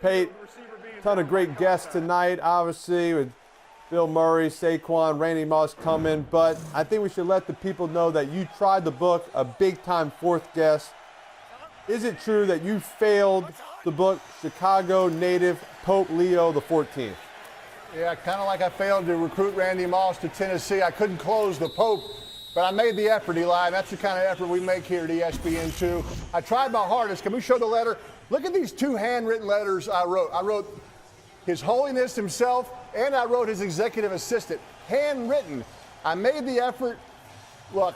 Pate, ton of great guests tonight, obviously, with Bill Murray, Saquon, Randy Moss coming, but I think we should let the people know that you tried to book a big-time fourth guest. Is it true that you failed to book Chicago native Pope Leo XIV? Yeah, kind of like I failed to recruit Randy Moss to Tennessee. I couldn't close the Pope, but I made the effort, Eli, and that's the kind of effort we make here at ESPN2. I tried my hardest. Can we show the letter? Look at these two handwritten letters I wrote. I wrote His Holiness himself, and I wrote his executive assistant. Handwritten. I made the effort. Look,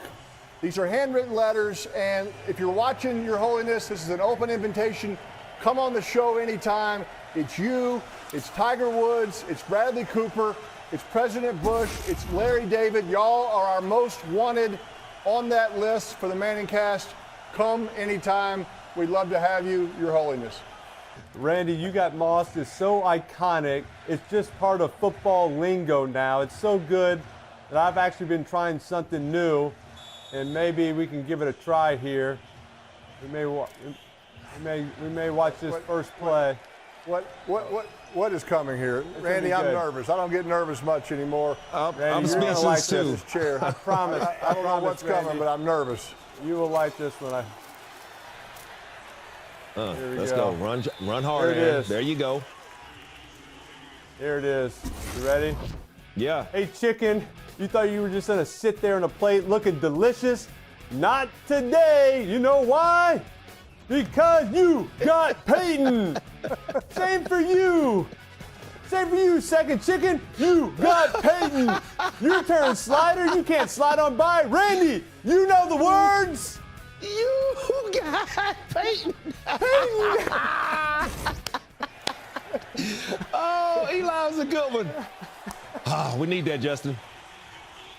these are handwritten letters, and if you're watching, Your Holiness, this is an open invitation. Come on the show anytime. It's you, it's Tiger Woods, it's Bradley Cooper, it's President Bush, it's Larry David. Y'all are our most wanted on that list for the ManningCast. Come anytime. We'd love to have you, Your Holiness. Randy, You Got Moss is so iconic. It's just part of football lingo now. It's so good that I've actually been trying something new, and maybe we can give it a try here. We may watch this first play. What is coming here? Randy, I'm nervous. I don't get nervous much anymore. Randy, I'm speechless too. This chair. I promise. I don't know what's coming, but I'm nervous. You will like this one. Let's go. Run hard. There it is. There you go. Here it is. You ready? Yeah. Hey, chicken, you thought you were just going to sit there on a plate looking delicious? Not today. You know why? Because you got Peyton. Same for you. Same for you, second chicken. You got Peyton. Your turn, slider. You can't slide on by. Randy, you know the words. You got Peyton. Oh, Eli was a good one. We need that, Justin.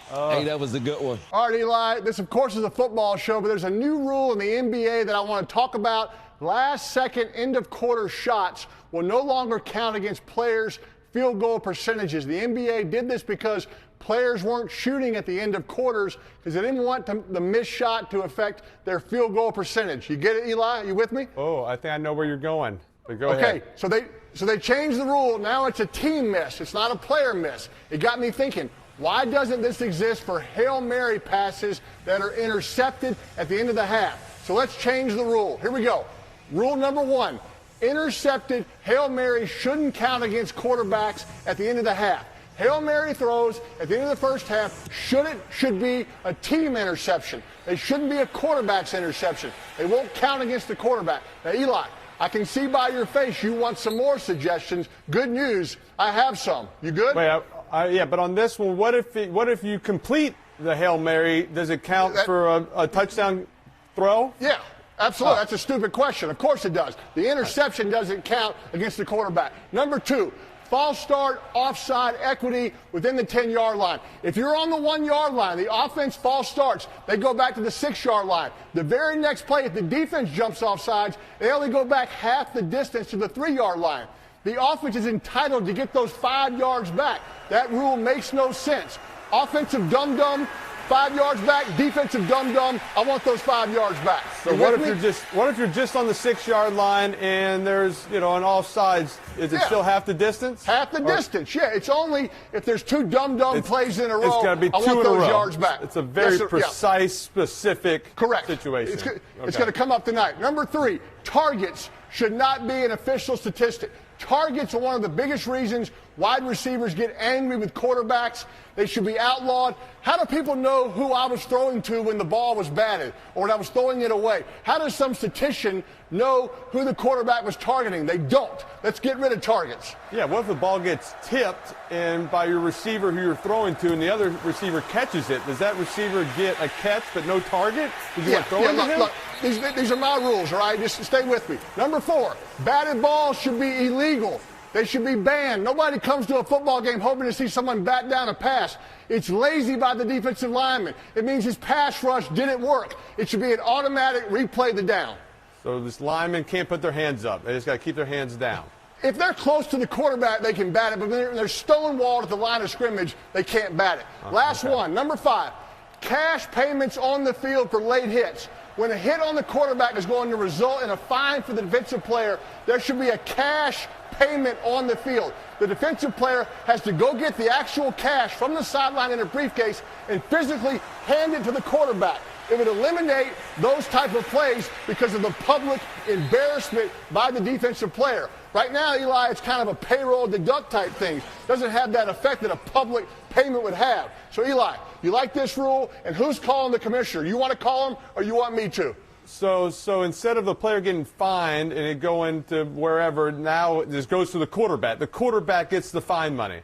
Hey, that was a good one. All right, Eli, this, of course, is a football show, but there's a new rule in the NBA that I want to talk about. Last-second, end-of-quarter shots will no longer count against players' field goal percentages. The NBA did this because players weren't shooting at the end of quarters because they didn't want the missed shot to affect their field goal percentage. You get it, Eli? You with me? Oh, I think I know where you're going. But go ahead. Okay, so they changed the rule. Now it's a team miss. It's not a player miss. It got me thinking, why doesn't this exist for Hail Mary passes that are intercepted at the end of the half? So let's change the rule. Here we go. Rule number 1, intercepted Hail Mary shouldn't count against quarterbacks at the end of the half. Hail Mary throws at the end of the first half should be a team interception. They shouldn't be a quarterback's interception. They won't count against the quarterback. Now, Eli, I can see by your face you want some more suggestions. Good news, I have some. You good? Wait, yeah, but on this one, what if you complete the Hail Mary? Does it count for a touchdown throw? Yeah, absolutely. That's a stupid question. Of course it does. The interception doesn't count against the quarterback. Number 2, false start, offside, equity within the 10-yard line. If you're on the 1-yard line, the offense false starts, they go back to the 6-yard line. The very next play, if the defense jumps off sides, they only go back half the distance to the 3-yard line. The offense is entitled to get those 5 yards back. That rule makes no sense. Offensive dum-dum, 5 yards back. Defensive dum-dum, I want those 5 yards back. So what if you're just on the 6-yard line and there's, on all sides, is it still half the distance? Half the distance, yeah. It's only if there's 2 dum-dum plays in a row, it's got to be 2 I want in those a row. yards back. It's a very precise, specific situation. It's going to come up tonight. Number 3, targets should not be an official statistic. Targets are one of the biggest reasons wide receivers get angry with quarterbacks. They should be outlawed. How do people know who I was throwing to when the ball was batted or when I was throwing it away? How does some statistician know who the quarterback was targeting? They don't. Let's get rid of targets. Yeah, what if the ball gets tipped and by your receiver who you're throwing to and the other receiver catches it? Does that receiver get a catch but no target? Look, these are my rules, all right? Just stay with me. Number 4, batted balls should be illegal. They should be banned. Nobody comes to a football game hoping to see someone bat down a pass. It's lazy by the defensive lineman. It means his pass rush didn't work. It should be an automatic replay the down. So this lineman can't put their hands up. They just got to keep their hands down. If they're close to the quarterback, they can bat it, but when they're stonewalled at the line of scrimmage, they can't bat it. Last one, number 5, cash payments on the field for late hits. When a hit on the quarterback is going to result in a fine for the defensive player, there should be a cash payment on the field. The defensive player has to go get the actual cash from the sideline in a briefcase and physically hand it to the quarterback. It would eliminate those type of plays because of the public embarrassment by the defensive player. Right now, Eli, it's kind of a payroll deduct type thing. Doesn't have that effect that a public payment would have. So, Eli, you like this rule? And who's calling the commissioner? You want to call him or you want me to? So instead of the player getting fined and it going to wherever, now it just goes to the quarterback. The quarterback gets the fine money.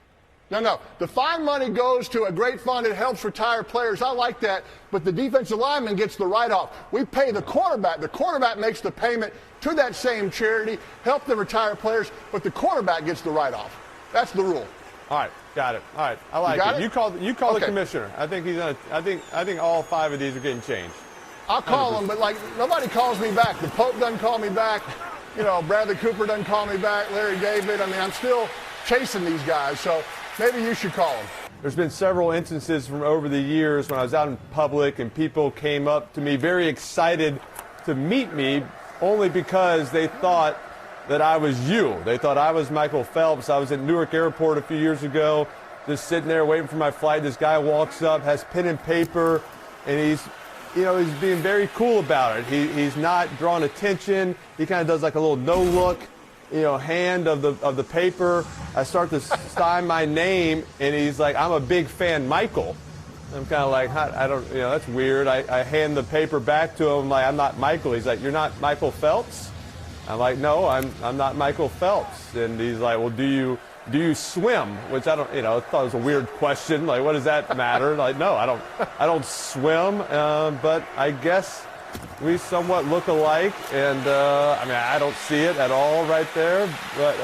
No. The fine money goes to a great fund. It helps retired players. I like that. But the defensive lineman gets the write-off. We pay the quarterback. The quarterback makes the payment to that same charity, help the retired players, but the quarterback gets the write-off. That's the rule. All right, got it. All right, I like it. You call the commissioner. I think he's gonna. I think all 5 of these are getting changed. I'll call him, but like nobody calls me back. The Pope doesn't call me back. You know, Bradley Cooper doesn't call me back. Larry David. I mean, I'm still chasing these guys. So maybe you should call them. There's been several instances from over the years when I was out in public and people came up to me very excited to meet me only because they thought that I was you. They thought I was Michael Phelps. I was at Newark Airport a few years ago, just sitting there waiting for my flight. This guy walks up, has pen and paper, and he's being very cool about it. He's not drawing attention. He kind of does like a little no-look, hand of the paper. I start to sign my name, and he's like, "I'm a big fan, Michael." I'm kind of like, I don't, that's weird. I hand the paper back to him like, "I'm not Michael." He's like, "You're not Michael Phelps?" I'm like, "No, I'm not Michael Phelps." And he's like, "Well, do you swim?" Which I don't, I thought it was a weird question. Like, what does that matter? Like, no, I don't swim. But I guess we somewhat look alike. And I don't see it at all right there. But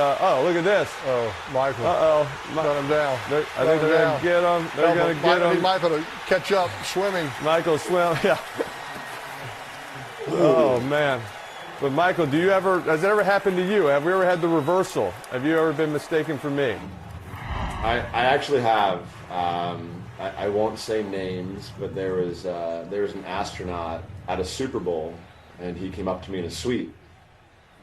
look at this. Oh, Michael. Got him down. I think they're going to get him. They're going to get him. Michael to catch up swimming. Michael swim. Yeah. Oh man. But Michael, has it ever happened to you? Have we ever had the reversal? Have you ever been mistaken for me? I actually have. I won't say names, but there was an astronaut at a Super Bowl, and he came up to me in a suite,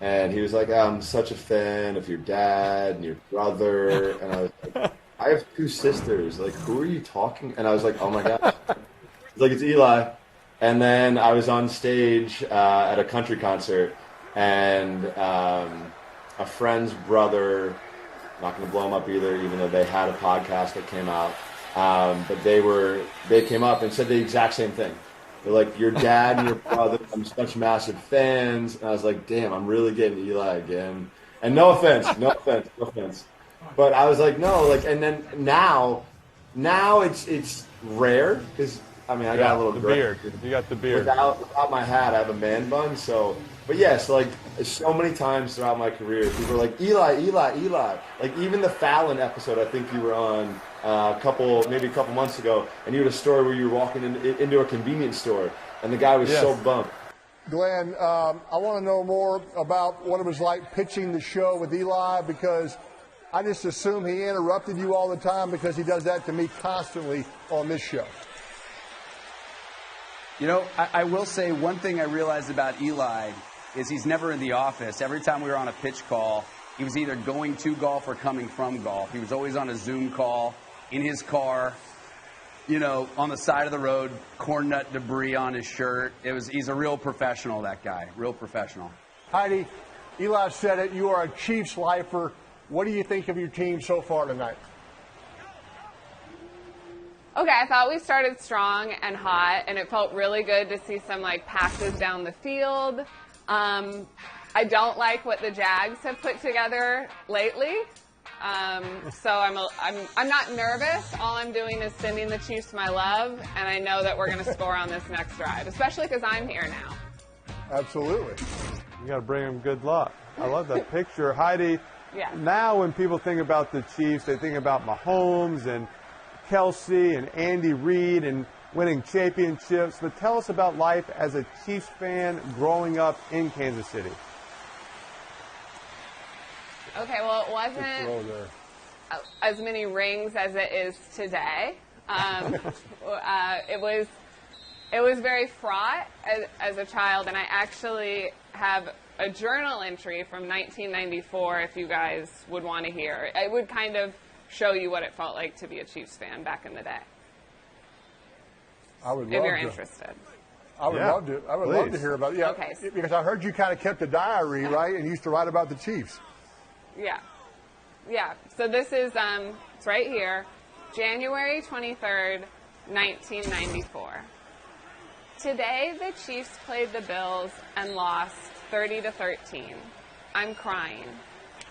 and he was like, "I'm such a fan of your dad and your brother," and I was like, "I have 2 sisters. Like, who are you talking?" And I was like, "Oh my God!" He's like, "It's Eli." And then I was on stage at a country concert, and a friend's brother, not going to blow him up either, even though they had a podcast that came out, but they came up and said the exact same thing. They're like, "Your dad and your brother, I'm such massive fans." And I was like, damn, I'm really getting Eli again. And no offense. But I was like, no, and then now it's rare because, I got a little beard. You got the beard. Without my hat, I have a man bun. So, but yes, so many times throughout my career, people are like, Eli. Like even the Fallon episode, I think you were on maybe a couple months ago, and you had a story where you were walking into a convenience store, and the guy was so bummed. Glenn, I want to know more about what it was like pitching the show with Eli, because I just assume he interrupted you all the time, because he does that to me constantly on this show. I will say one thing I realized about Eli is he's never in the office. Every time we were on a pitch call, he was either going to golf or coming from golf. He was always on a Zoom call, in his car, on the side of the road, corn nut debris on his shirt. He's a real professional, that guy, real professional. Heidi, Eli said it, you are a Chiefs lifer. What do you think of your team so far tonight? Okay, I thought we started strong and hot, and it felt really good to see some passes down the field. I don't like what the Jags have put together lately, so I'm not nervous. All I'm doing is sending the Chiefs my love, and I know that we're going to score on this next drive, especially because I'm here now. Absolutely. You got to bring them good luck. I love that picture, Heidi. Yeah. Now, when people think about the Chiefs, they think about Mahomes and Kelsey and Andy Reid and winning championships. But tell us about life as a Chiefs fan growing up in Kansas City. Okay, well, it wasn't as many rings as it is today. It was It was very fraught as a child, and I actually have a journal entry from 1994 if you guys would want to hear. It would kind of show you what it felt like to be a Chiefs fan back in the day. I would love if you're to. interested. I would love to. I would love to hear about it. Yeah, Okay. Because I heard you kind of kept a diary, right, and used to write about the Chiefs. Yeah. Yeah. So this is, it's right here, January 23rd, 1994. Today, the Chiefs played the Bills and lost 30-13. I'm crying.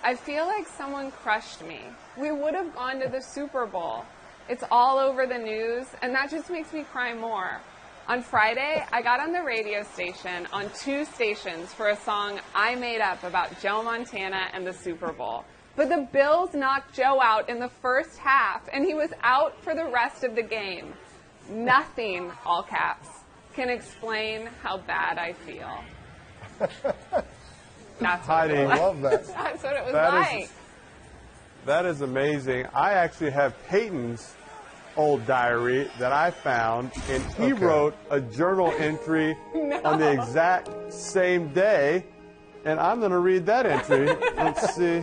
I feel like someone crushed me. We would have gone to the Super Bowl. It's all over the news, and that just makes me cry more. On Friday, I got on the radio station on 2 stations for a song I made up about Joe Montana and the Super Bowl. But the Bills knocked Joe out in the first half, and he was out for the rest of the game. Nothing, all caps, can explain how bad I feel. That's what Heidi, it was. I love that. That's what it was That like. is- That is amazing. I actually have Peyton's old diary that I found, and he wrote a journal entry on the exact same day, and I'm going to read that entry. Let's see.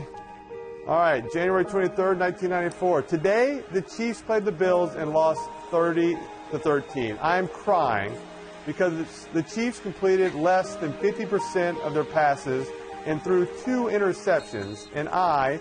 All right, January 23rd, 1994. Today, the Chiefs played the Bills and lost 30-13. I'm crying because the Chiefs completed less than 50% of their passes and threw 2 interceptions, and I,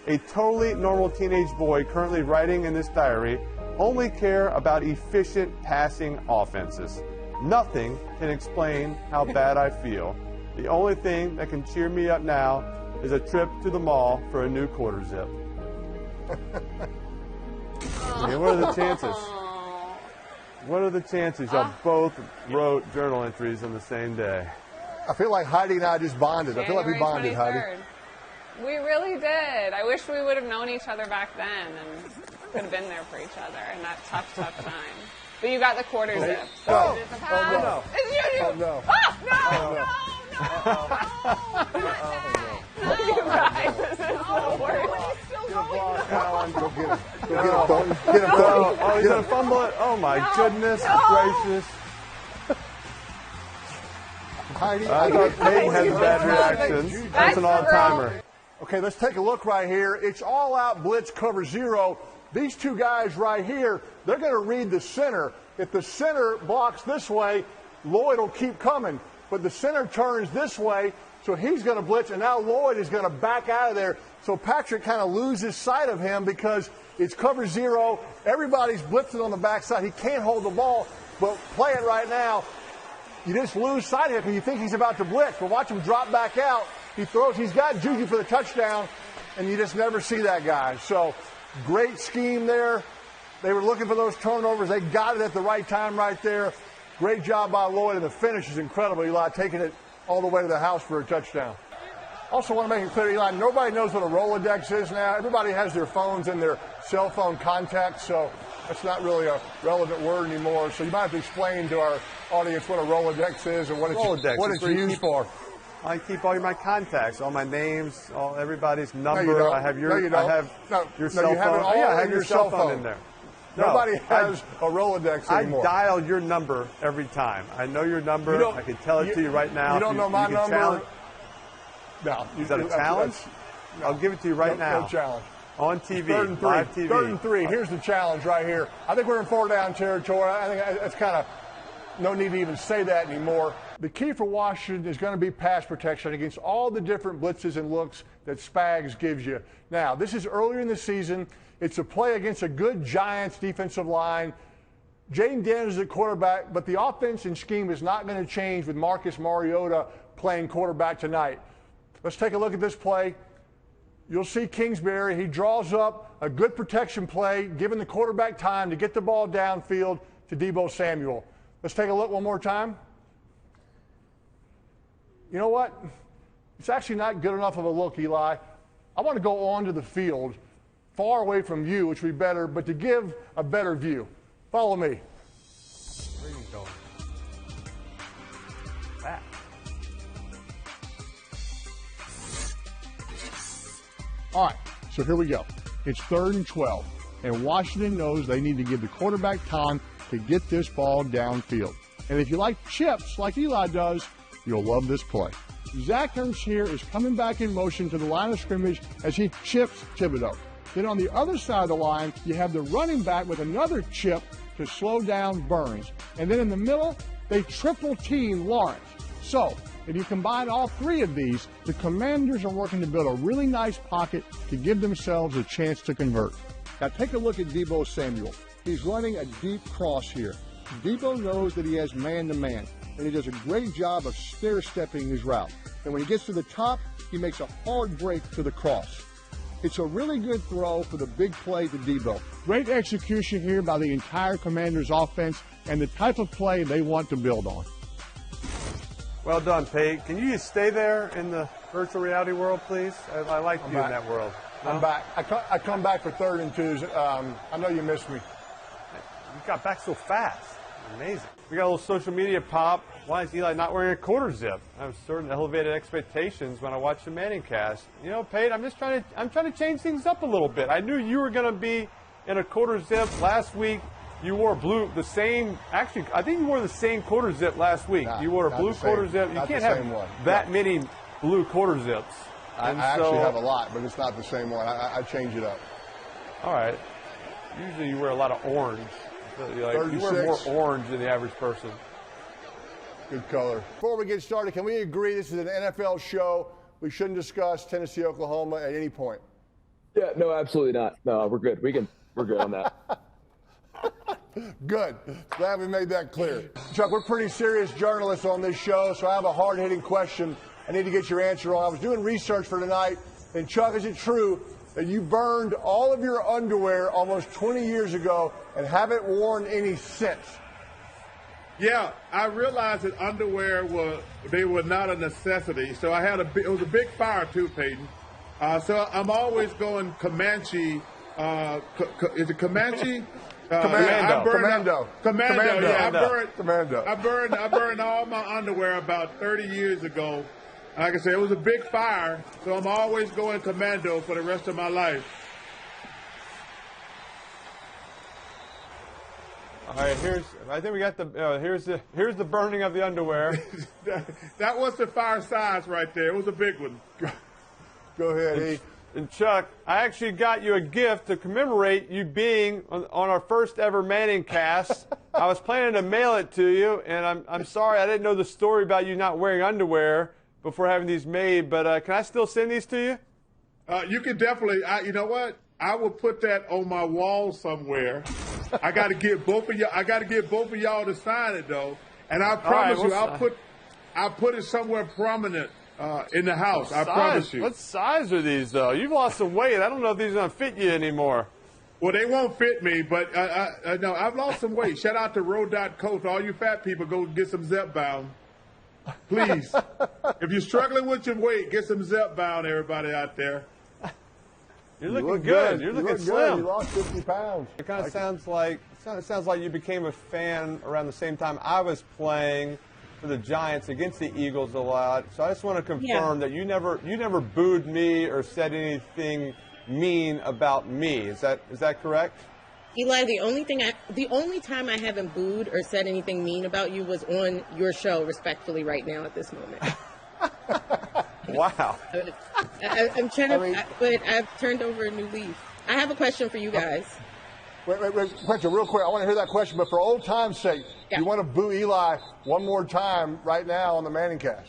a totally normal teenage boy currently writing in this diary, only care about efficient passing offenses. Nothing can explain how bad I feel. The only thing that can cheer me up now is a trip to the mall for a new quarter zip. I mean, what are the chances? What are the chances y'all both wrote journal entries on the same day? I feel like Heidi and I just bonded. I feel like we bonded, Heidi. 23rd. We really did. I wish we would have known each other back then and could have been there for each other in that tough time. But you got the quarter zip. So No. it's a Oh, pass. no. It's you. Oh, no. Ah, no, you guys, this is the worst. Go get him. Go get him, Thornton. Get him, Thornton. Oh, he's going to fumble it? Oh, my goodness gracious. Heidi. I thought Peyton had a bad reaction. That's an all-timer. Okay, let's take a look right here. It's all-out blitz cover 0. These 2 guys right here, they're going to read the center. If the center blocks this way, Lloyd will keep coming. But the center turns this way, so he's going to blitz, and now Lloyd is going to back out of there. So Patrick kind of loses sight of him because it's cover 0. Everybody's blitzing on the backside. He can't hold the ball, but play it right now. You just lose sight of him because you think he's about to blitz. But watch him drop back out. He throws. He's got Juju for the touchdown, and you just never see that guy. So great scheme there. They were looking for those turnovers. They got it at the right time right there. Great job by Lloyd, and the finish is incredible. Eli taking it all the way to the house for a touchdown. Also want to make it clear, Eli, nobody knows what a rolodex is now. Everybody has their phones in their cell phone contacts, so that's not really a relevant word anymore. So you might have to explain to our audience what a rolodex is and what it's used for. I keep all my contacts, all my names, all everybody's number. don't. I have your, No, you don't. I have No, your no, cell you have phone. it all Oh, yeah, I in have your cell phone in there. No, Nobody has a Rolodex anymore. I dial your number every time. I know your number. You don't- I can tell it to you right now. You don't know my can number? challenge- No. Is that a challenge? I'll give it to you right now. No challenge. On TV, 3rd and 3. live TV. 3rd and 3. Here's the challenge right here. I think we're in 4-down territory. I think it's kind of no need to even say that anymore. The key for Washington is going to be pass protection against all the different blitzes and looks that Spags gives you. Now, this is earlier in the season. It's a play against a good Giants defensive line. Jaden Daniels is at quarterback, but the offense and scheme is not going to change with Marcus Mariota playing quarterback tonight. Let's take a look at this play. You'll see Kingsbury. He draws up a good protection play, giving the quarterback time to get the ball downfield to Deebo Samuel. Let's take a look one more time. You know what? It's actually not good enough of a look, Eli. I want to go onto the field, far away from you, which would be better, but to give a better view. Follow me. Where are you going? Back. All right, so here we go. It's 3rd and 12, and Washington knows they need to give the quarterback time to get this ball downfield. And if you like chips like Eli does, you'll love this play. Zach Ertz here is coming back in motion to the line of scrimmage as he chips Thibodeau. Then on the other side of the line, you have the running back with another chip to slow down Burns. And then in the middle, they triple team Lawrence. So if you combine all three of these, the Commanders are working to build a really nice pocket to give themselves a chance to convert. Now take a look at Deebo Samuel. He's running a deep cross here. Deebo knows that he has man-to-man, and he does a great job of stair-stepping his route. And when he gets to the top, he makes a hard break to the cross. It's a really good throw for the big play to Deebo. Great execution here by the entire Commanders offense and the type of play they want to build on. Well done, Pate. Can you just stay there in the virtual reality world, please? I like you in that world. No? I'm back. I come back for 3rd and 2s. I know you missed me. You got back so fast. Amazing. We got a little social media pop. Why is Eli not wearing a quarter zip? I have certain elevated expectations when I watch the ManningCast. You know, Pate, I'm trying to change things up a little bit. I knew you were going to be in a quarter zip last week. You wore I think you wore the same quarter zip last week. You wore a blue quarter zip. You can't have that many blue quarter zips. I actually have a lot, but it's not the same one. I change it up. All right. Usually you wear a lot of orange. You wear more orange than the average person. Good color. Before we get started, can we agree this is an NFL show? We shouldn't discuss Tennessee, Oklahoma at any point. Yeah, no, absolutely not. No, we're good. We're good on that. Good. Glad we made that clear. Chuck, we're pretty serious journalists on this show, so I have a hard-hitting question I need to get your answer on. I was doing research for tonight, and Chuck, is it true that you burned all of your underwear almost 20 years ago and haven't worn any since? Yeah, I realized that underwear were not a necessity, so it was a big fire too, Peyton. So I'm always going Comanche. Is it Comanche? Commando. Yeah, Commando. I burned all my underwear about 30 years ago. Like I said, it was a big fire, so I'm always going Commando for the rest of my life. All right, I think we got here's the burning of the underwear. That was the fire size right there. It was a big one. Go ahead, E. And Chuck, I actually got you a gift to commemorate you being on our first ever ManningCast. I was planning to mail it to you, and I'm sorry I didn't know the story about you not wearing underwear before having these made. But can I still send these to you? You can definitely. You know what? I will put that on my wall somewhere. I got to get both of y'all to sign it though, and I promise I'll put it somewhere prominent in the house. I promise you. What size are these though? You've lost some weight. I don't know if these are gonna fit you anymore. Well, they won't fit me, but no, I've lost some weight. Shout out to Ro.Coach. All you fat people, go get some Zepbound. Please. If you're struggling with your weight, get some Zepbound, everybody out there. You're looking good. You're looking slim. You lost 50 pounds. It kind of sounds like you became a fan around the same time I was playing for the Giants against the Eagles a lot. So I just want to confirm that you never booed me or said anything mean about me. Is that correct? Eli, the only time I haven't booed or said anything mean about you was on your show, respectfully, right now at this moment. Wow. I'm trying to, but I've turned over a new leaf. I have a question for you guys. Wait, question, real quick. I want to hear that question, but for old time's sake, you want to boo Eli one more time right now on the ManningCast?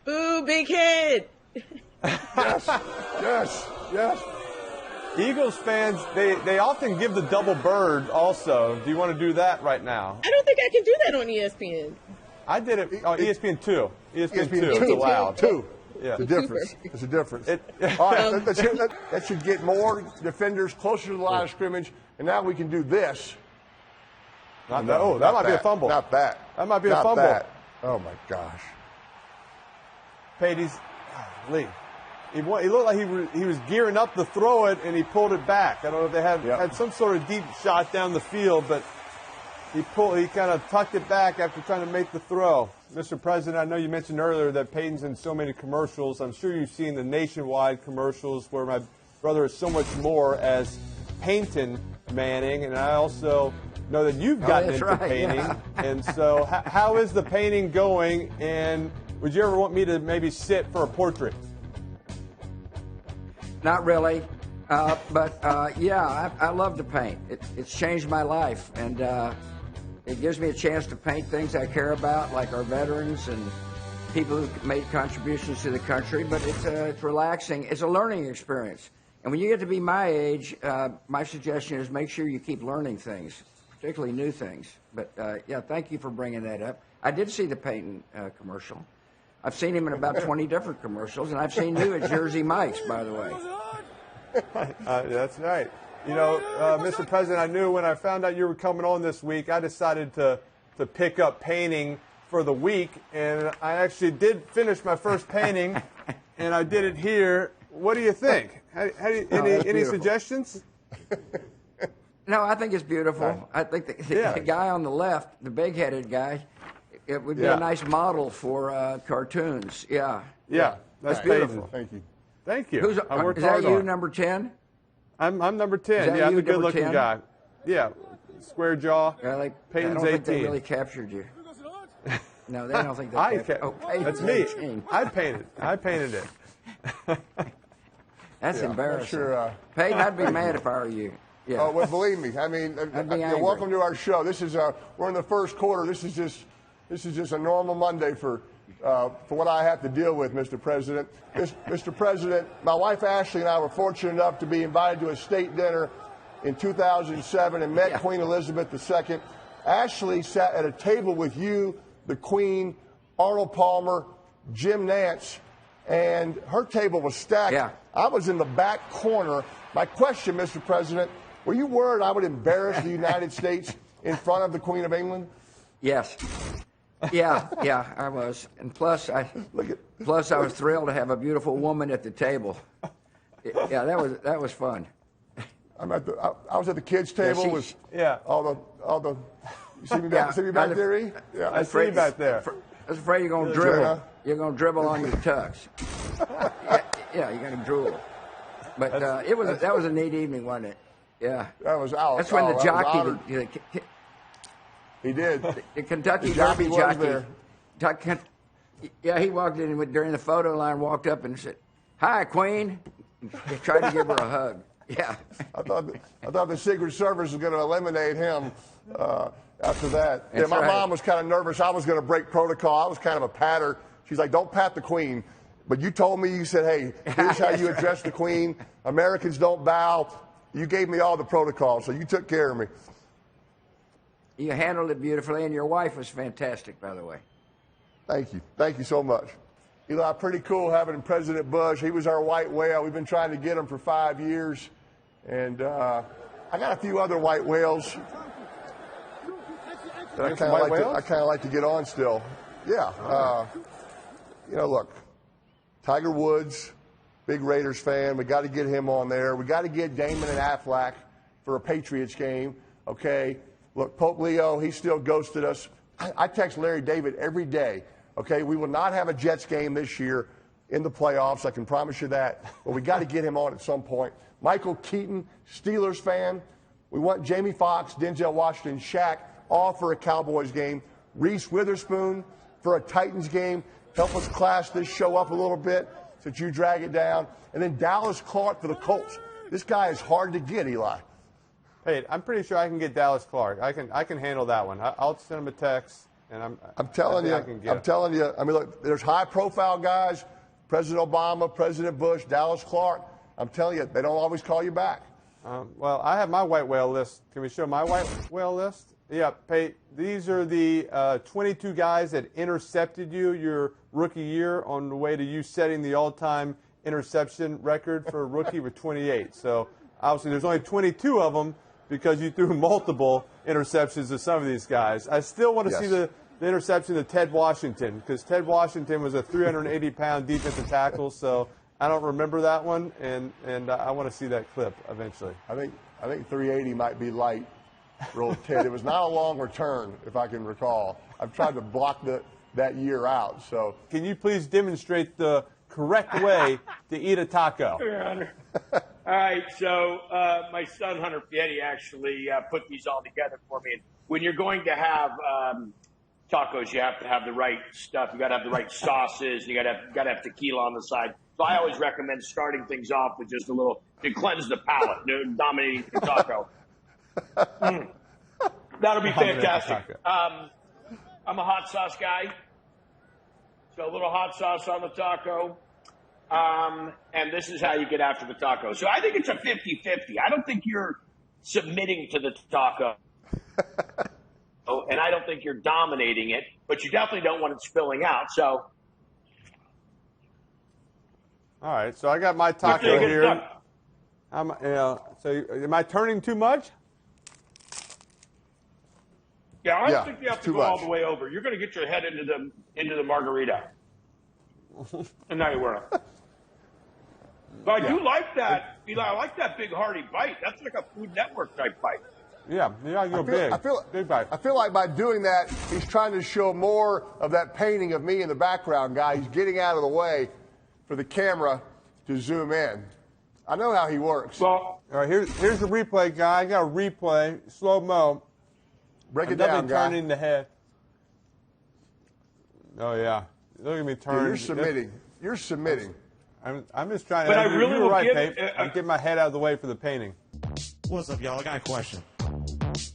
Boo, big head. Yes. Eagles fans, they often give the double bird also. Do you want to do that right now? I don't think I can do that on ESPN. I did it on ESPN 2. ESPN 2 is allowed. 2. Yeah. It's a difference. It's a difference. All right, that should get more defenders closer to the line of scrimmage, and now we can do this. That might be a fumble. Not that. That might be a fumble. That. Oh, my gosh. Patey's Lee. He looked like he was gearing up to throw it, and he pulled it back. I don't know if they had some sort of deep shot down the field, but he kind of tucked it back after trying to make the throw. Mr. President, I know you mentioned earlier that Peyton's in so many commercials. I'm sure you've seen the nationwide commercials where my brother is so much more as Peyton Manning, and I also know that you've gotten into painting. Yeah. And so how is the painting going? And would you ever want me to maybe sit for a portrait? Not really. But I love to paint. It's changed my life. And it gives me a chance to paint things I care about, like our veterans and people who've made contributions to the country. But it's relaxing. It's a learning experience. And when you get to be my age, my suggestion is make sure you keep learning things, particularly new things. But, thank you for bringing that up. I did see the Peyton commercial. I've seen him in about 20 different commercials, and I've seen you at Jersey Mike's, by the way. That's right. You know, Mr. President, I knew when I found out you were coming on this week, I decided to pick up painting for the week, and I actually did finish my first painting, and I did it here. What do you think? Any suggestions? No, I think it's beautiful. I think the guy on the left, the big-headed guy, it would be a nice model for cartoons. Yeah. Yeah, that's beautiful. Thank you. Thank you. Is that you, number 10? I'm number 10. Yeah, I'm the good-looking guy. Yeah, square jaw. Peyton's 18. I don't think they really captured you. No, they don't think they captured you. That's me. I painted it. That's embarrassing. Sure, Peyton, I'd be mad if I were you. Yeah. Oh, well, believe me. I mean, welcome to our show. This is we're in the first quarter. This is just a normal Monday for what I have to deal with, Mr. President. Mr. President, my wife Ashley and I were fortunate enough to be invited to a state dinner in 2007 and met Queen Elizabeth II. Ashley sat at a table with you, the Queen, Arnold Palmer, Jim Nance, and her table was stacked. Yeah. I was in the back corner. My question, Mr. President, were you worried I would embarrass the United States in front of the Queen of England? Yes. Yeah, I was. And plus, I was thrilled to have a beautiful woman at the table. Yeah, that was fun. I was at the kids' table with all the. You see me back there, E? Yeah, I see you back there. I was afraid you're going to dribble. You're going to dribble on your tux. Yeah, you're going to drool. But that was a neat evening, wasn't it? Yeah. That was out. That's when the jockey. He did. The Kentucky the Derby jockey. Yeah, he walked in during the photo line, walked up and said, "Hi, Queen." He tried to give her a hug. Yeah. I thought the Secret Service was going to eliminate him after that. That's my right. mom was kind of nervous. I was going to break protocol. I was kind of a patter. She's like, "Don't pat the Queen." But you told me, you said, "Hey, here's how you address the Queen. Americans don't bow." You gave me all the protocols, so you took care of me. You handled it beautifully, and your wife was fantastic, by the way. Thank you. Thank you so much. Eli, pretty cool having President Bush. He was our white whale. We've been trying to get him for 5 years. And I got a few other white whales that I kind of like to get on still. Yeah. Look, Tiger Woods, big Raiders fan. We got to get him on there. We got to get Damon and Aflac for a Patriots game. Okay. Look, Pope Leo, he still ghosted us. I text Larry David every day. Okay, we will not have a Jets game this year in the playoffs. I can promise you that. But we got to get him on at some point. Michael Keaton, Steelers fan. We want Jamie Foxx, Denzel Washington, Shaq, all for a Cowboys game. Reese Witherspoon for a Titans game. Help us class this show up a little bit since you drag it down. And then Dallas Clark for the Colts. This guy is hard to get, Eli. Hey, I'm pretty sure I can get Dallas Clark. I can handle that one. I'll send him a text, and I'm telling you. I mean, look, there's high-profile guys: President Obama, President Bush, Dallas Clark. I'm telling you, they don't always call you back. Well, I have my white whale list. Can we show my white whale list? Yeah, Pate. These are the 22 guys that intercepted you your rookie year on the way to you setting the all-time interception record for a rookie with 28. So obviously, there's only 22 of them, because you threw multiple interceptions to some of these guys. I still want to see the interception to Ted Washington, because Ted Washington was a 380-pound defensive tackle, so I don't remember that one, and I want to see that clip eventually. I think 380 might be light, roll Ted. It was not a long return, if I can recall. I've tried to block that year out. So can you please demonstrate the correct way to eat a taco? Your Honor. All right, so my son Hunter Fietti actually put these all together for me. And when you're going to have tacos, you have to have the right stuff. You got to have the right sauces. You got to have tequila on the side. So I always recommend starting things off with just a little to cleanse the palate, dominating the taco. That'll be fantastic. I'm a hot sauce guy, so a little hot sauce on the taco. And this is how you get after the taco. So I think it's a 50-50. I don't think you're submitting to the taco. And I don't think you're dominating it, but you definitely don't want it spilling out. So, all right. So I got my taco here. So am I turning too much? Yeah, I don't think you have to go all the way over. You're going to get your head into the margarita, and now you're wearing it. But I do like that, Eli. I like that big hearty bite. That's like a Food Network type bite. Yeah, you go big. Big bite. I feel like by doing that, he's trying to show more of that painting of me in the background, guy. He's getting out of the way for the camera to zoom in. I know how he works. Well, all right, here's the replay, guy. I got a replay, slow-mo. Break it down, guy. Turning the head. Oh, yeah. Look at me turn. Dude, you're submitting. You're submitting. I'm just trying to. But I really you were right, Peyton. I'm getting my head out of the way for the painting. What's up, y'all? I got a question.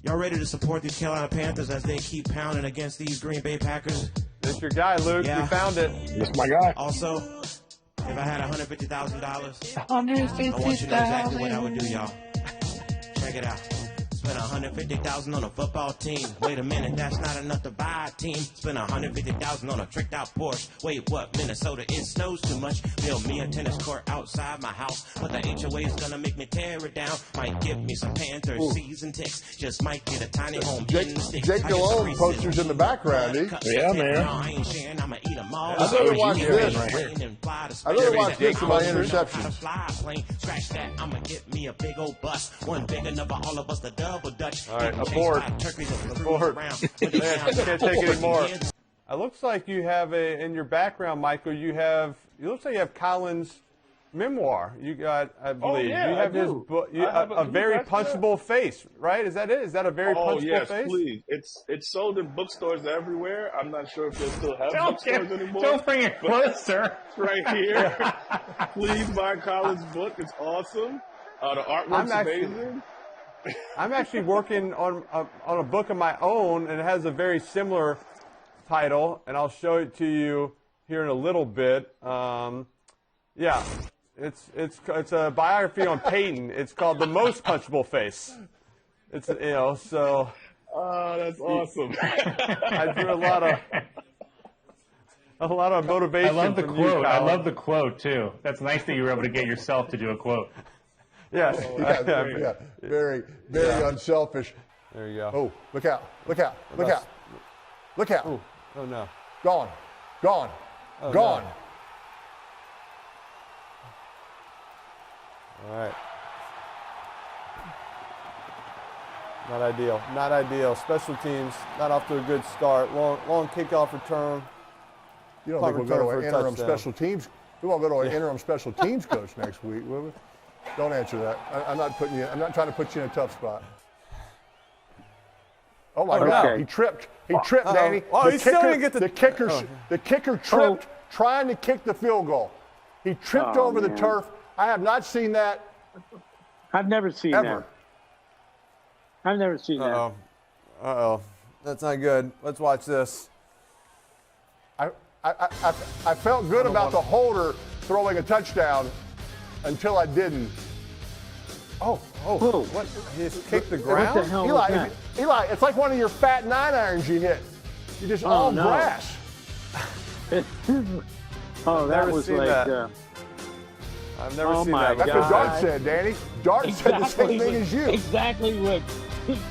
Y'all ready to support these Carolina Panthers as they keep pounding against these Green Bay Packers? That's your guy, Luke. Yeah. You found it. That's my guy. Also, if I had $150,000, I want you to know exactly what I would do, y'all. Check it out. Spend $150,000 on a football team. Wait a minute, that's not enough to buy a team. Spend $150,000 on a tricked out Porsche. Wait, what? Minnesota, it snows too much. Build me a tennis court outside my house, but the HOA's gonna make me tear it down. Might give me some Panthers season ticks. Just might get a tiny home. Jake Delhomme posters in the background, Yeah, man. I'd rather watch this. I'd rather watch this than my interceptions. Scratch that, I'ma get me a big old bus. One big enough for all of us to double Dutch. All right, abort. Abort. Man, I can't take any more. It looks like you have in your background, Michael, it looks like you have Colin's memoir. You got, I believe. Yeah, you have his book, a very punchable face, right? Is that it? Is that a very punchable face? Please. It's sold in bookstores everywhere. I'm not sure if they still have bookstores anymore. Don't bring it closer. It's right here. Please buy Colin's book. It's awesome. The artwork's amazing. I'm actually working on a book of my own, and it has a very similar title, and I'll show it to you here in a little bit. Yeah, it's a biography on Peyton. It's called The Most Punchable Face. It's so. Oh, that's awesome. I do a lot of motivation. I love the from quote. You, I love the quote too. That's nice that you were able to get yourself to do a quote. Yes. Yeah, very unselfish. There you go. Oh, look out. Look out. Look out. Look out. Ooh. Oh, no. Gone. Oh, Gone. No. All right. Not ideal. Special teams, not off to a good start. Long kickoff return. You don't think we'll go to an interim special teams? We won't go to an interim special teams coach next week, will we? Don't answer that. I'm not trying to put you in a tough spot. Oh my God! He tripped. He tripped, Danny. Oh, he still didn't get the kicker. The kicker tripped trying to kick the field goal. He tripped over the turf. I have not seen that. I've never seen that. I've never seen that. Uh-oh. That's not good. Let's watch this. I felt good about the holder throwing a touchdown until I didn't. Oh, what? He just kicked the ground? What the hell was that? Eli, it's like one of your fat 9-irons you hit. You just all grass. That was like... I've never seen that. That's what Dart said, Danny. Dart said the same thing as you. Exactly what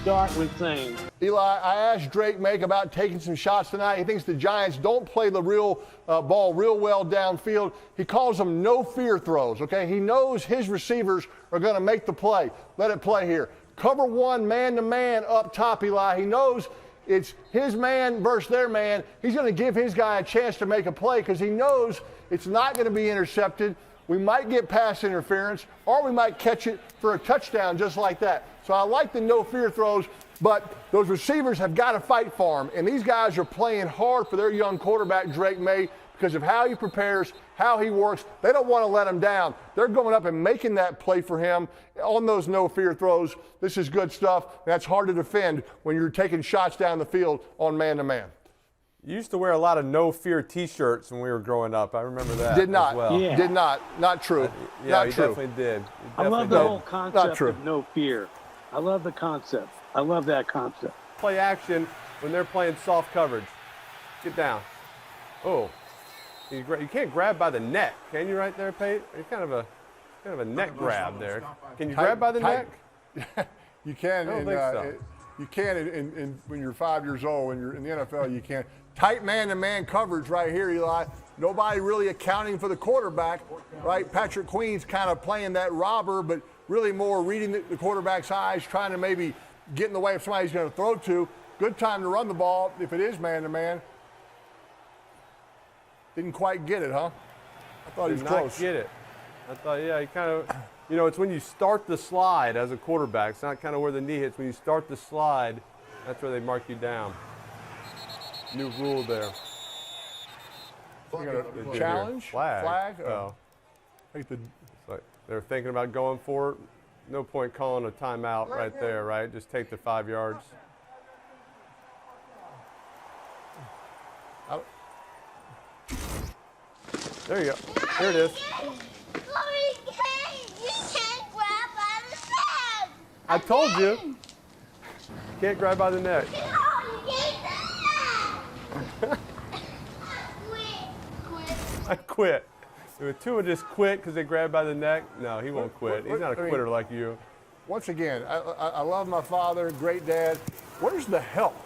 Dart was saying. Eli, I asked Drake Make about taking some shots tonight. He thinks the Giants don't play the real ball real well downfield. He calls them no fear throws, okay? He knows his receivers are going to make the play. Let it play here. Cover one man-to-man up top, Eli. He knows it's his man versus their man. He's going to give his guy a chance to make a play because he knows it's not going to be intercepted. we might get pass interference, or we might catch it for a touchdown just like that. So I like the no fear throws, but those receivers have got to fight for them. And these guys are playing hard for their young quarterback, Drake May, because of how he prepares, how he works. They don't want to let him down. They're going up and making that play for him on those no fear throws. This is good stuff. That's hard to defend when you're taking shots down the field on man-to-man. You used to wear a lot of no fear T-shirts when we were growing up. I remember that. Did not. As well. Yeah. Did not. Not true. Yeah, not you true. definitely did. I love the whole concept true. of no fear. I love the concept. I love that concept. Play action when they're playing soft coverage. Get down. Oh, you can't grab by the neck, can you? Right there, Pate. It's kind of a neck grab there. Can you grab by the neck? You can. I don't think so. You can in when you're 5 years old. When you're in the NFL, you can. Tight man-to-man coverage right here, Eli. Nobody really accounting for the quarterback, right? Patrick Queen's kind of playing that robber, but really more reading the quarterback's eyes, trying to maybe get in the way of somebody he's going to throw to. Good time to run the ball if it is man-to-man. Didn't quite get it, huh? I thought he was close. Did not get it. I thought, yeah, he kind of, it's when you start the slide as a quarterback. It's not kind of where the knee hits. When you start the slide, that's where they mark you down. New rule there. Challenge? Flag? Oh. They're thinking about going for it. No point calling a timeout right there, right? Just take the 5 yards. There you go. There it is. I told you. Can't grab by the neck. I quit. If Tua just quit because they grabbed by the neck, no, he won't quit. He's not a quitter like you. Once again, I love my father, great dad. Where's the help?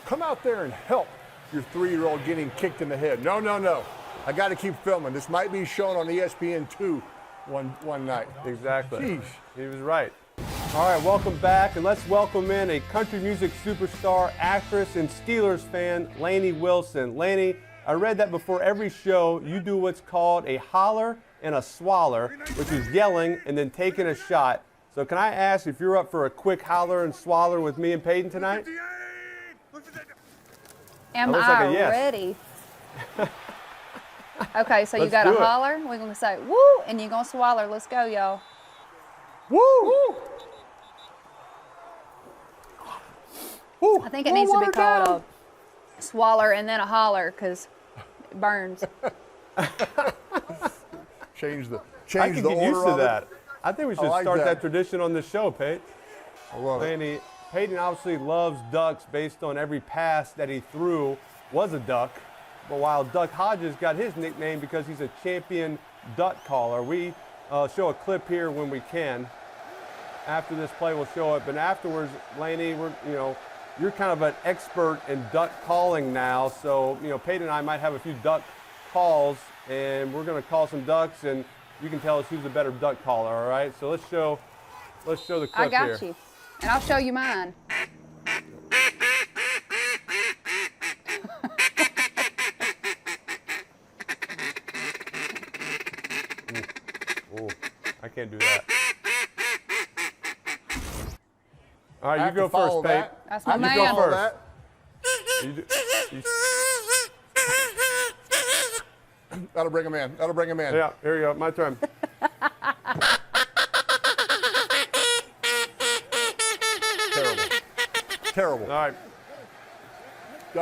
Come out there and help your 3-year-old getting kicked in the head. No, no, no. I got to keep filming. This might be shown on ESPN2 one night. Exactly. Jeez. He was right. All right, welcome back, and let's welcome in a country music superstar, actress, and Steelers fan, Lainey Wilson. Lainey, I read that before every show, you do what's called a holler and a swaller, which is yelling and then taking a shot. So can I ask if you're up for a quick holler and swaller with me and Peyton tonight? Am I like yes. ready? Okay, so you got to holler. We're going to say, woo, and you're going to swaller. Let's go, y'all. Woo! I think it needs to be called a swaller and then a holler because it burns. Change the I can get used to that. I think we should start that tradition on this show, Peyton. I love it. Peyton obviously loves ducks based on every pass that he threw was a duck. But while Duck Hodges got his nickname because he's a champion duck caller. We show a clip here when we can. After this play, we'll show it. But afterwards, Lainey, you're kind of an expert in duck calling now. So, Peyton and I might have a few duck calls, and we're going to call some ducks, and you can tell us who's the better duck caller, all right? So let's show the clip here. I got you. And I'll show you mine. Ooh, I can't do that. All right, you go first, Peyton. That's my man. You go first. That'll bring him in. That'll bring him in. Yeah, here you go. My turn. Terrible. All right.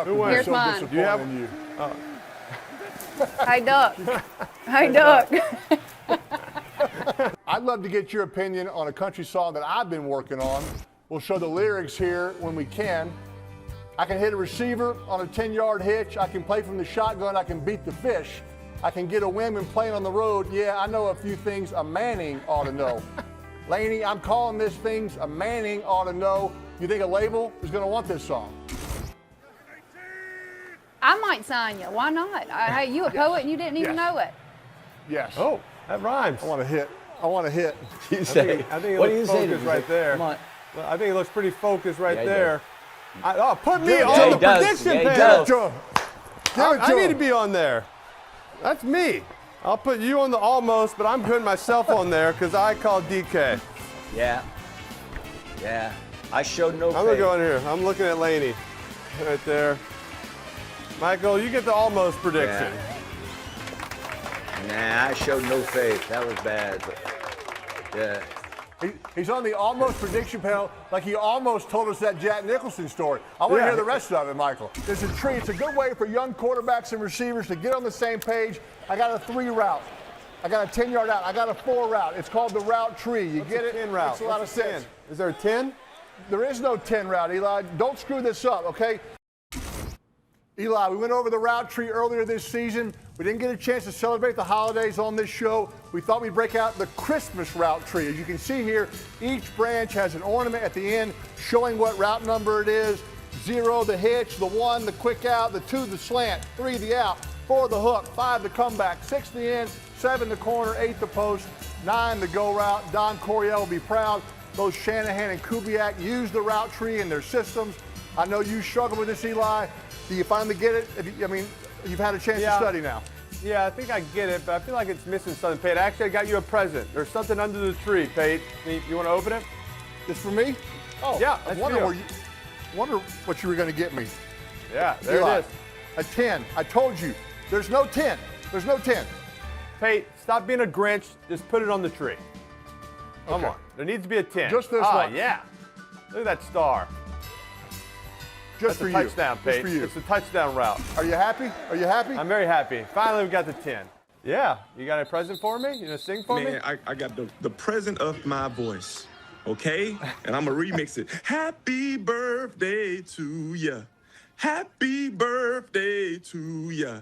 Who wins? Here's mine. Do you have you? Hey, Duck. Hey, Duck. I'd love to get your opinion on a country song that I've been working on. We'll show the lyrics here when we can. I can hit a receiver on a 10-yard hitch. I can play from the shotgun. I can beat the fish. I can get a win when playing on the road. Yeah, I know a few things a Manning ought to know. Lainey, I'm calling this things a Manning ought to know. You think a label is going to want this song? I might sign you. Why not? Hey, you a poet and you didn't even know it. Yes. Oh, that rhymes. I want to hit. I want to hit. I think it looks focused right there. Come on. I think it looks pretty focused right there. Put me on the prediction panel. Give it to I need to him. be on there. That's me. I'll put you on the almost, but I'm putting myself on there because I called DK. Yeah. I showed no I'm going to go in here. I'm looking at Lainey right there. Michael, you get the almost prediction. Nah, I showed no faith. That was bad. But yeah. He's on the almost prediction panel like he almost told us that Jack Nicholson story. I want to hear the rest of it, Michael. There's a tree. It's a good way for young quarterbacks and receivers to get on the same page. I got a 3 route. I got a 10-yard out. I got a 4 route. It's called the route tree. You get it? 10 route. Makes a lot of sense. Is there a 10? There is no 10 route, Eli. Don't screw this up, okay? Eli, we went over the route tree earlier this season. We didn't get a chance to celebrate the holidays on this show. We thought we'd break out the Christmas route tree. As you can see here, each branch has an ornament at the end showing what route number it is. 0, the hitch, the 1, the quick out, the 2, the slant, 3, the out, 4, the hook, 5, the comeback, 6, the end, 7, the corner, 8, the post, 9, the go route. Don Coryell will be proud. Both Shanahan and Kubiak use the route tree in their systems. I know you struggle with this, Eli. Do you finally get it? You've had a chance to study now. Yeah, I think I get it, but I feel like it's missing something, Pate. Actually, I got you a present. There's something under the tree, Pate. You want to open it? It's for me? Oh, yeah. I wonder what you were going to get me. Yeah, there Eli, it is. A 10. I told you. There's no 10. There's no 10. Pate, stop being a Grinch. Just put it on the tree. Come on. There needs to be a 10. Just this one. Yeah. Look at that star. Just That's for a you. touchdown, Just Pate. for you. It's a touchdown route. Are you happy? Are you happy? I'm very happy. Finally, we got the 10. Yeah. You got a present for me? You gonna sing for me? Man, I got the present of my voice, okay? And I'm going to remix it. Happy birthday to ya. Happy birthday to ya.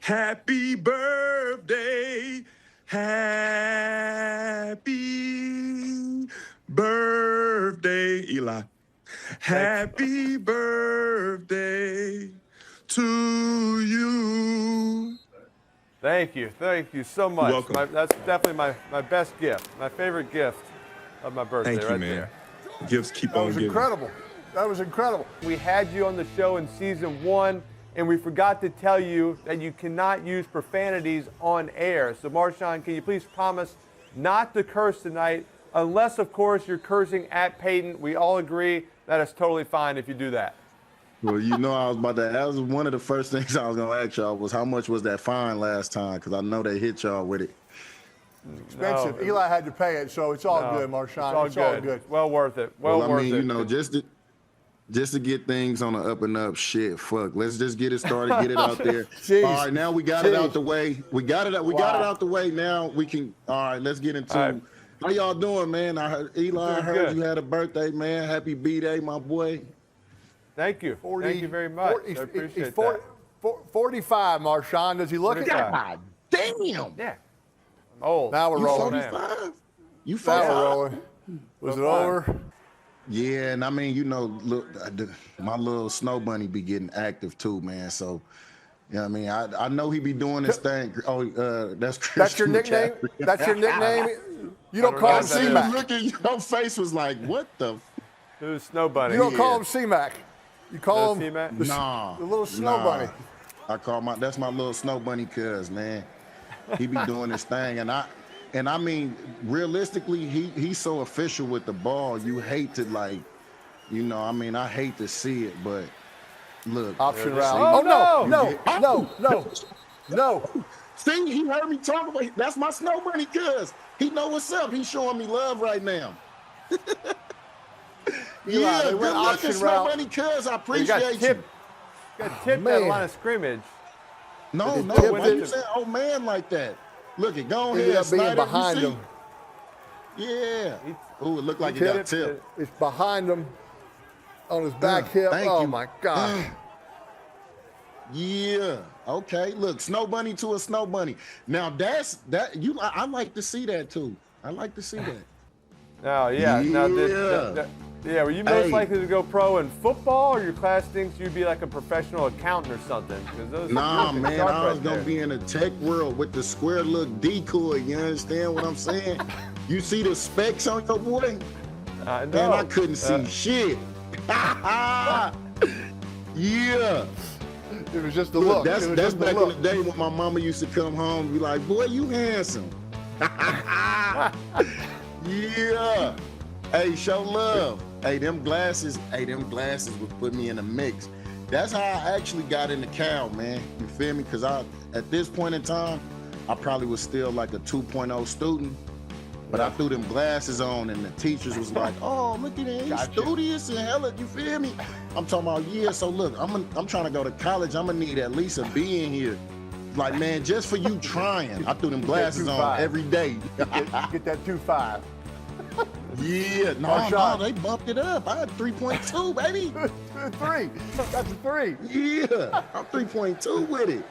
Happy birthday. Happy birthday, Eli. Happy birthday to you. Thank you. Thank you so much. Welcome. That's definitely my best gift, my favorite gift of my birthday. Thank you, right man. there. Gifts keep That on was giving. incredible. That was incredible. We had you on the show in season 1, and we forgot to tell you that you cannot use profanities on air. So, Marshawn, can you please promise not to curse tonight, unless, of course, you're cursing at Peyton? We all agree that it's totally fine if you do that. Well, you know, that was one of the first things I was going to ask y'all was how much was that fine last time? Because I know they hit y'all with it. Expensive. No. Eli had to pay it, so it's all good, Marshawn. It's all good. Well worth it. Well I worth mean, it. you know, just to get things on the up and up, shit, fuck. Let's just get it started, get it out there. Jeez. All right, now we got it out the way. We got it out the way. Now we can, all right, let's get into how y'all doing, man? I heard, Eli, I heard good. you had a birthday, man. Happy B-Day, my boy. Thank you. Thank you very much. I appreciate that. 45, Marshawn. Does he look it? God damn. Yeah. I'm old. Now we're You rolling. 45? You Now 45? we're rolling. Was it over? Yeah, and I mean, you know, look, my little snow bunny be getting active too, man. So, you know what I mean? I know he be doing this thing. Oh, that's Christian. That's your nickname? McCaffrey. That's your nickname? You don't call him See, C-Mac. look at your face was like, what the? Who's Snow Bunny? You don't call him C-Mac. You call him C-Mac? Nah. the little snow bunny. I call that's my little snow bunny cuz, man. He be doing his thing. And I mean, realistically, he's so official with the ball. You hate to I hate to see it, but look. Option route. No. See, he heard me talk about it. That's my snow bunny cuz. He know what's up. He's showing me love right now. Yeah, good looking snow bunny cuz. I appreciate you. Got tipped at line of scrimmage. No, why you saying old man like that? Look it, go He ended ahead, up being Snyder, behind you see? him. Yeah. Oh, it looked like he got tipped. It's behind him on his back hip. Thank Oh you. my gosh. Yeah. Okay. Look, snow bunny to a snow bunny. Now I like to see that too. I like to see that. Oh yeah. Now, were you most likely to go pro in football, or your class thinks you'd be like a professional accountant or something? Nah, man, I was gonna be in the tech world with the square look decoy. You understand what I'm saying? You see the specs on your boy? I know. Man, I couldn't see shit. Yeah. It was just the look. That's just back the in the day when my mama used to come home and be like, boy, you handsome. Yeah. Hey, show love. Hey, them glasses would put me in a mix. That's how I actually got into Cal, man. You feel me? Because at this point in time, I probably was still like a 2.0 student. But I threw them glasses on and the teachers was like, oh, look at him, he's studious and hella, you feel me? I'm talking about, yeah, so look, I'm trying to go to college. I'm gonna need at least a B in here. Like, man, just for you trying. I threw them glasses on every day. Get that 2.5. Yeah, no, they bumped it up. I had 3.2, baby. 3. That's a 3. Yeah, I'm 3.2 with it.